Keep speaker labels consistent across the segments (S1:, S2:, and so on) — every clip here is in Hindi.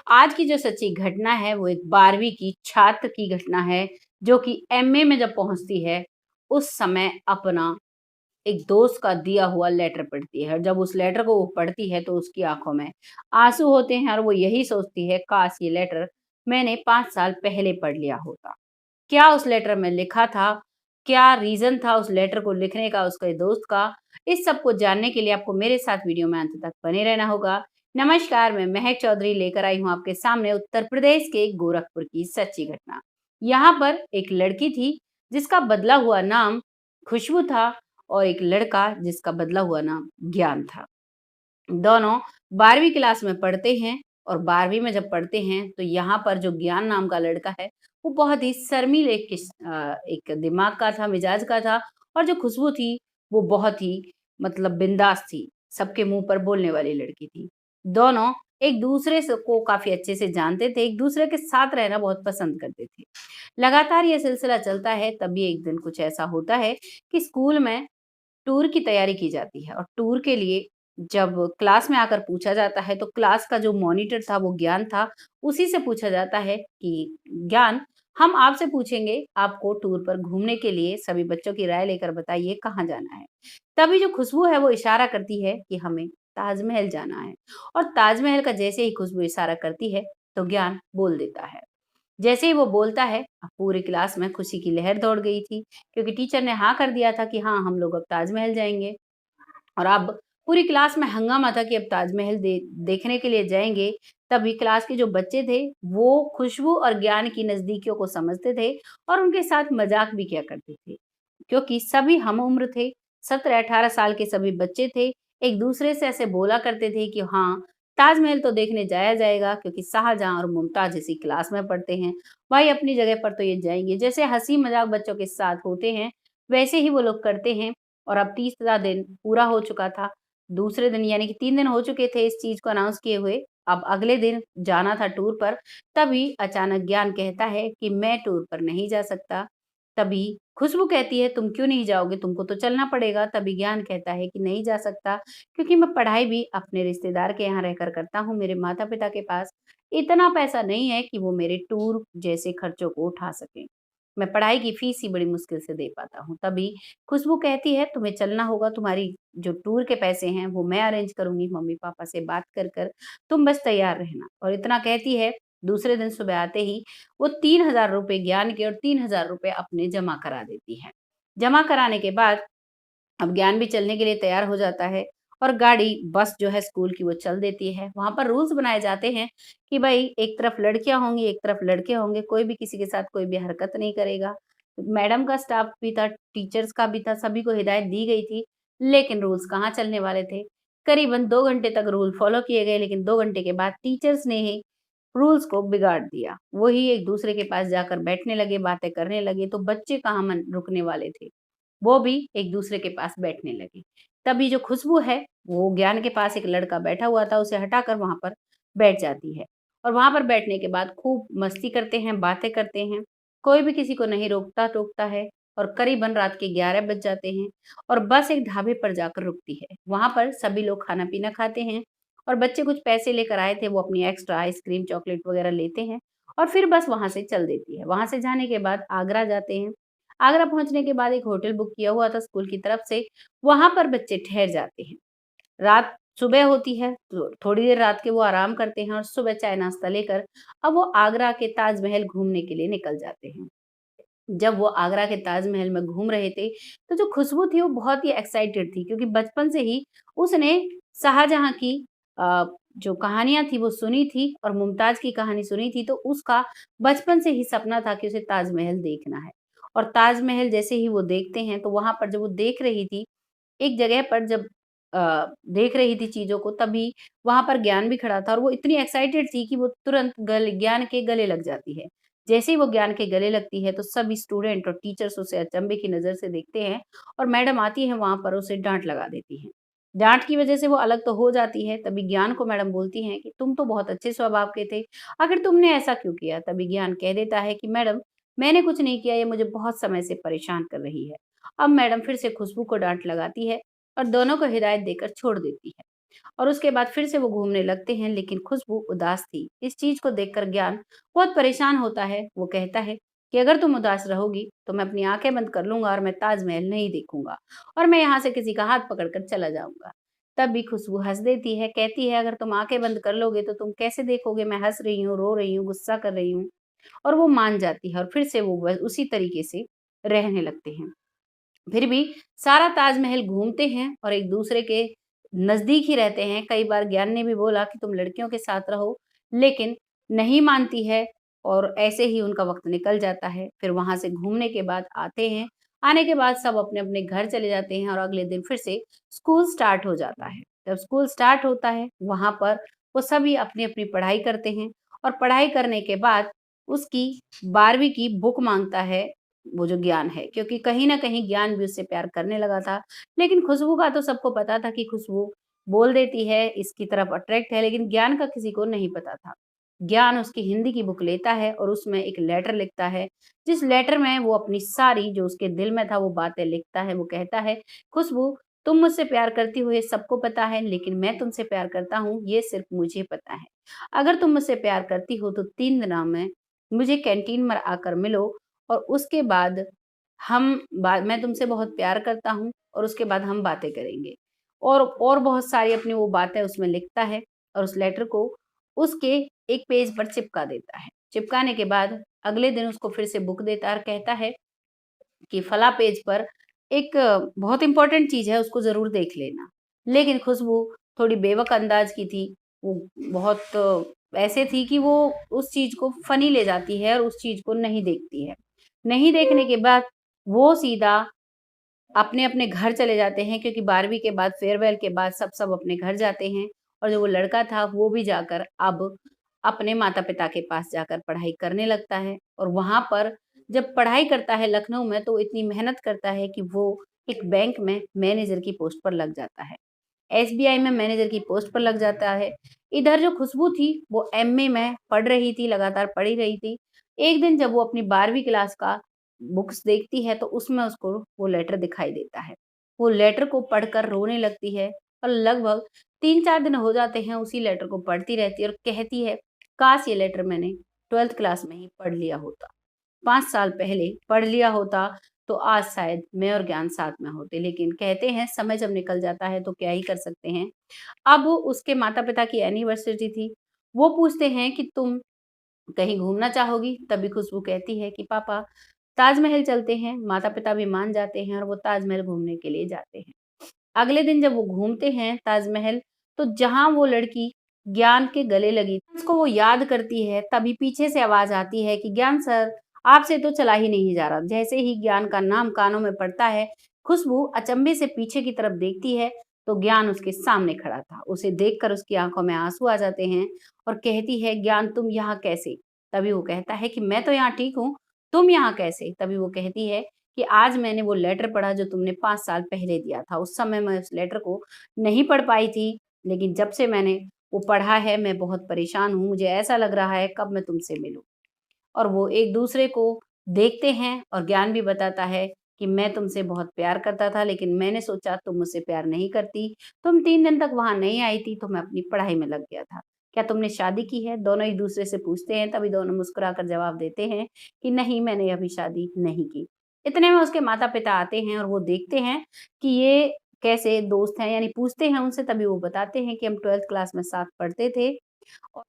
S1: आज की जो सच्ची घटना है वो एक 12वीं की छात्र की घटना है, जो कि एमए में जब पहुँचती है, उस समय अपना एक दोस्त का दिया हुआ लेटर पढ़ती है और जब उस लेटर को वो पढ़ती है तो उसकी आँखों में आँसू होते हैं और वो यही सोचती है काश ये लेटर मैंने 5 साल पहले पढ़ लिया होता। क्या उस लेटर में लिखा था? क्या रीज़न था उस लेटर को लिखने का उसके दोस्त का? इस सब को जानने के लिए आपको मेरे साथ वीडियो में अंत तक बने रहना होगा। नमस्कार, मैं महक चौधरी लेकर आई हूँ आपके सामने उत्तर प्रदेश के गोरखपुर की सच्ची घटना। यहाँ पर एक लड़की थी जिसका बदला हुआ नाम खुशबू था और एक लड़का जिसका बदला हुआ नाम ज्ञान था। दोनों 12वीं क्लास में पढ़ते हैं और 12वीं में जब पढ़ते हैं तो यहाँ पर जो ज्ञान नाम का लड़का है, वो बहुत ही शर्मीले एक दिमाग का था, मिजाज का था और जो खुशबू थी, वो बहुत ही मतलब बिंदास थी, सबके मुँह पर बोलने वाली लड़की थी। दोनों एक-दूसरे को काफ़ी अच्छे से जानते थे, एक-दूसरे के साथ रहना बहुत पसंद करते थे। लगातार ये सिलसिला चलता है, तभी एक दिन कुछ ऐसा होता है कि स्कूल में टूर की तैयारी की जाती है और टूर के लिए जब क्लास में आकर पूछा जाता है तो क्लास का जो मॉनिटर था वो ज्ञान था, उसी से पूछा जाता है कि ज्ञान हम आपसे पूछेंगे आपको टूर पर घूमने के लिए सभी बच्चों की राय लेकर बताइए कहाँ जाना है। तभी जो खुशबू है वो इशारा करती है कि हमें ताजमहल जाना है और ताजमहल का जैसे ही खुशबू इशारा करती है तो ज्ञान बोल देता है। जैसे ही वो बोलता है, पूरी क्लास में खुशी की लहर दौड़ गई थी, क्योंकि टीचर ने हाँ कर दिया था कि हाँ, हम लोग अब ताजमहल जाएँगे और अब पूरी क्लास में हंगामा था कि अब ताजमहल देखने के लिए जाएँगे। तभी क्लास के जो बच्चे थे, वो खुशबू और ज्ञान की नज़दीकियों को समझते थे और उनके साथ मज़ाक भी किया करते थे। क्योंकि सभी हम-उम्र थे, 17-18 साल के सभी बच्चे थे, एक-दूसरे से ऐसे बोला करते थे कि हाँ, ताजमहल तो देखने जाया जाएगा क्योंकि शाहजहाँ और मुमताज़ इसी क्लास में पढ़ते हैं, भाई अपनी जगह पर तो ये जाएँगे। जैसे हँसी-मज़ाक बच्चों के साथ होते हैं, वैसे ही वो लोग करते हैं और अब तीसरा दिन पूरा हो चुका था। दूसरे दिन यानी कि 3 दिन हो चुके थे इस चीज़ को अनाउंस किए हुए, अब अगले दिन जाना था टूर पर, तभी अचानक ज्ञान कहता है कि मैं टूर पर नहीं जा सकता। तभी खुशबू कहती है तुम क्यों नहीं जाओगे? तुमको तो चलना पड़ेगा। तभी ज्ञान कहता है कि नहीं जा सकता क्योंकि मैं पढ़ाई भी अपने रिश्तेदार के यहाँ रहकर करता हूँ, मेरे माता-पिता के पास इतना पैसा नहीं है कि वो मेरे टूर जैसे खर्चों को उठा सकें। मैं पढ़ाई की फीस ही बड़ी मुश्किल से दे पाता हूँ। तभी खुशबू कहती है तुम्हें चलना होगा, तुम्हारी जो टूर के पैसे हैं वो मैं अरेंज करूँगी मम्मी-पापा से बात कर कर, तुम बस तैयार रहना। और इतना कहती है, दूसरे दिन सुबह आते ही वो 3000 रुपए ज्ञान के और 3000 रुपए अपने जमा करा देती है। जमा कराने के बाद अब ज्ञान भी चलने के लिए तैयार हो जाता है और गाड़ी बस जो है स्कूल की वो चल देती है। वहाँ पर रूल्स बनाए जाते हैं कि भई एक तरफ लड़कियाँ होंगी, एक तरफ लड़के होंगे, कोई भी किसी के साथ कोई भी हरकत नहीं करेगा। मैडम का स्टाफ भी था, टीचर्स का भी था, सभी को हिदायत दी गई थी, लेकिन रूल्स कहाँ चलने वाले थे। करीबन 2 घंटे तक रूल फॉलो किए गए, लेकिन 2 घंटे के बाद टीचर्स ने ही रूल्स को बिगाड़ दिया। वही एक-दूसरे के पास जाकर बैठने लगे, बातें करने लगे, तो बच्चे कहाँ मन रुकने वाले थे। वो भी एक-दूसरे के पास बैठने लगे। तभी जो खुशबू है, वो ज्ञान के पास एक लड़का बैठा हुआ था, उसे हटाकर वहाँ पर बैठ जाती है। और वहाँ पर बैठने के बाद खूब मस्ती करते हैं, बातें करते हैं। कोई भी किसी को नहीं रोकता-टोकता है और करीबन रात के 11 बज जाते हैं और बस एक ढाबे पर जाकर रुकती है। वहाँ पर सभी लोग खाना-पीना खाते हैं और बच्चे कुछ पैसे लेकर आए थे, वो अपनी एक्स्ट्रा आइसक्रीम, चॉकलेट वगैरह लेते हैं और फिर बस वहाँ से चल देती है। वहाँ से जाने के बाद आगरा जाते हैं। आगरा पहुँचने के बाद एक होटल बुक किया हुआ था स्कूल की तरफ से, वहाँ पर बच्चे ठहर जाते हैं। रात सुबह होती है, तो थोड़ी देर रात के वो आराम करते हैं और सुबह चाय-नाश्ता लेकर अब वो आगरा के ताजमहल घूमने के लिए निकल जाते हैं। जब वो आगरा के ताजमहल में घूम रहे थे, तो जो खुशबू थी वो बहुत ही एक्साइटेड थी क्योंकि बचपन से ही उसने शाहजहाँ की अ, जो कहानियाँ थी वो सुनी थी और मुमताज़ की कहानी सुनी थी, तो उसका बचपन से ही सपना था कि उसे ताजमहल देखना है। और ताजमहल जैसे ही वो देखते हैं, तो वहाँ पर जब वो देख रही थी, एक जगह पर जब देख रही थी चीज़ों को तभी वहाँ पर ज्ञान भी खड़ा था और वो इतनी एक्साइटेड थी कि वो तुरंत ज्ञान के गले लग जाती है। जैसे ही वो ज्ञान के गले लगती है तो सभी स्टूडेंट और टीचर्स उसे अचंभे की नज़र से देखते हैं और मैडम आती हैं वहाँ पर उसे डाँट लगा देती हैं। डाँट की वज़ह से वो अलग तो हो जाती है, तभी ज्ञान को मैडम बोलती हैं कि तुम तो बहुत अच्छे स्वभाव के थे, आखिर तुमने ऐसा क्यों किया? तभी ज्ञान कह देता है कि मैडम मैंने कुछ नहीं किया, ये मुझे बहुत समय से परेशान कर रही है। अब मैडम फिर से खुशबू को डाँट लगाती है और दोनों को हिदायत देकर छोड़ देती है। और उसके बाद फिर से वो घूमने लगते हैं, लेकिन खुशबू उदास थी। इस चीज़ को देखकर ज्ञान बहुत परेशान होता है। वो कहता है कि अगर तुम उदास रहोगी, तो मैं अपनी आँखें बंद कर लूँगा और मैं ताजमहल नहीं देखूँगा और मैं यहाँ से किसी का हाथ पकड़कर चला जाऊँगा। तब भी खुशबू हँस देती है, कहती है, "अगर तुम आँखें बंद कर लोगे, तो तुम कैसे देखोगे मैं हँस रही हूँ, रो रही हूँ, गुस्सा कर रही हूँ?" और वो मान जाती है और फिर से वो उसी तरीके से रहने लगते हैं। फिर भी सारा ताजमहल घूमते हैं और एक दूसरे के नज़दीक ही रहते हैं। कई बार ज्ञान ने भी बोला कि तुम लड़कियों के साथ रहो, लेकिन नहीं मानती है और ऐसे ही उनका वक़्त निकल जाता है। फिर वहाँ से घूमने के बाद आते हैं। आने के बाद सब अपने-अपने घर चले जाते हैं और अगले दिन फिर से स्कूल स्टार्ट हो जाता है। जब स्कूल स्टार्ट होता है, वहाँ पर वो सभी अपनी-अपनी पढ़ाई करते हैं और पढ़ाई करने के बाद उसकी 12वीं की बुक माँगता है वो जो ज्ञान है, क्योंकि कहीं न कहीं ज्ञान भी उससे प्यार करने लगा था। लेकिन खुशबू का तो सबको पता था कि खुशबू बोल देती है, इसकी तरफ अट्रैक्ट है, लेकिन ज्ञान का किसी को नहीं पता था। ज्ञान उसकी हिंदी की बुक लेता है और उसमें एक लेटर लिखता है, जिस लेटर में वो अपनी सारी जो उसके दिल में था वो बातें लिखता है। वो कहता है, "खुशबू, तुम मुझसे प्यार करती हो ये सबको पता है, लेकिन मैं तुमसे प्यार करता हूँ ये सिर्फ़ मुझे पता है। अगर तुम मुझसे प्यार करती हो तो 3 दिनों में मुझे कैंटीन में आकर मिलो और उसके बाद मैं तुमसे बहुत प्यार करता हूँ और उसके बाद हम बातें करेंगे। और बहुत सारी अपनी वो बातें उसमें लिखता है और उस लेटर को उसके एक पेज पर चिपका देता है। चिपकाने के बाद अगले दिन उसको फिर से बुक देता है और कहता है कि फला पेज पर एक बहुत इम्पोर्टेंट चीज़ है, उसको ज़रूर देख लेना। लेकिन खुशबू थोड़ी बेवक अंदाज़ की थी। वो बहुत ऐसे थी कि वो उस चीज़ को फ़नी ले जाती है और उस चीज़ को नहीं देखती है। नहीं देखने के बाद वो सीधा अपने-अपने घर चले जाते हैं, क्योंकि 12वीं के बाद फेयरवेल के बाद सब अपने घर जाते हैं और जो वो लड़का था वो भी जाकर अब अपने माता-पिता के पास जाकर पढ़ाई करने लगता है और वहाँ पर जब पढ़ाई करता है लखनऊ में, तो इतनी मेहनत करता है कि वो एक बैंक में मैनेजर की पोस्ट पर लग जाता है। एसबीआई में मैनेजर की पोस्ट पर लग जाता है। इधर जो खुशबू थी वो एमए में पढ़ रही थी, लगातार पढ़ ही रही थी। एक दिन जब वो अपनी 12वीं क्लास का बुक्स देखती है तो उसमें उसको वो लेटर दिखाई देता है। वो लेटर को पढ़कर रोने लगती है और लगभग 3-4 दिन हो जाते हैं उसी लेटर को पढ़ती रहती है और कहती है, काश ये लेटर मैंने 12th क्लास में ही पढ़ लिया होता। 5 साल पहले पढ़ लिया होता तो आज शायद मैं और ज्ञान साथ में होते। लेकिन कहते हैं समय जब निकल जाता है तो क्या ही कर सकते हैं। अब उसके माता-पिता की एनिवर्सरी थी। वो पूछते हैं कि तुम कहीं घूमना चाहोगी? तभी खुशबू कहती है कि पापा ताजमहल चलते हैं। माता-पिता भी मान जाते हैं और वो ताजमहल घूमने के लिए जाते हैं। अगले दिन जब वो घूमते हैं ताजमहल, तो जहाँ वो लड़की ज्ञान के गले लगी, उसको वो याद करती है, तभी पीछे से आवाज़ आती है कि ज्ञान सर, आपसे तो चला ही नहीं जा रहा। जैसे ही ज्ञान का नाम कानों में पड़ता है, खुशबू अचंभे से पीछे की तरफ देखती है, तो ज्ञान उसके सामने खड़ा था। उसे देखकर उसकी आँखों में आँसू आ जाते हैं और कहती है, "ज्ञान तुम यहाँ कैसे?" तभी वो कहता है कि मैं तो यहाँ ठीक हूँ, तुम यहाँ कैसे? तभी वो कहती है कि आज मैंने वो लेटर पढ़ा जो तुमने 5 साल पहले दिया था। उस समय मैं उस लेटर को नहीं पढ़ पाई थी, लेकिन जब से मैंने वो पढ़ा है, मैं बहुत परेशान हूँ। मुझे ऐसा लग रहा है कब मैं तुमसे मिलूँ। और वो एक-दूसरे को देखते हैं और ज्ञान भी बताता है कि मैं तुमसे बहुत प्यार करता था, लेकिन मैंने सोचा तुम मुझसे प्यार नहीं करती। तुम 3 दिन तक वहाँ नहीं आई थी, तो मैं अपनी पढ़ाई में लग गया था। क्या तुमने शादी की है? दोनों एक-दूसरे से पूछते हैं, तभी दोनों मुस्कुराकर जवाब देते हैं कि नहीं, मैंने अभी शादी नहीं की। इतने में उसके माता-पिता आते हैं और वो देखते हैं कि ये कैसे दोस्त हैं, यानी पूछते हैं उनसे, तभी वो बताते हैं कि हम 12th क्लास में साथ पढ़ते थे और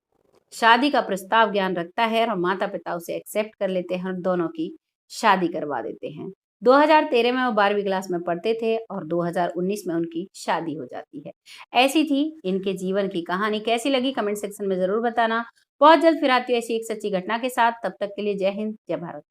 S1: शादी का प्रस्ताव ज्ञान रखता है और माता-पिता उसे एक्सेप्ट कर लेते हैं और दोनों की शादी करवा देते हैं। 2013 में वो 12वीं क्लास में पढ़ते थे और 2019 में उनकी शादी हो जाती है। ऐसी थी इनके जीवन की कहानी। कैसी लगी कमेंट सेक्शन में ज़रूर बताना। बहुत जल्द फिर आती हूँ ऐसी एक सच्ची घटना के साथ। तब तक के लिए जय हिंद, जय भारत।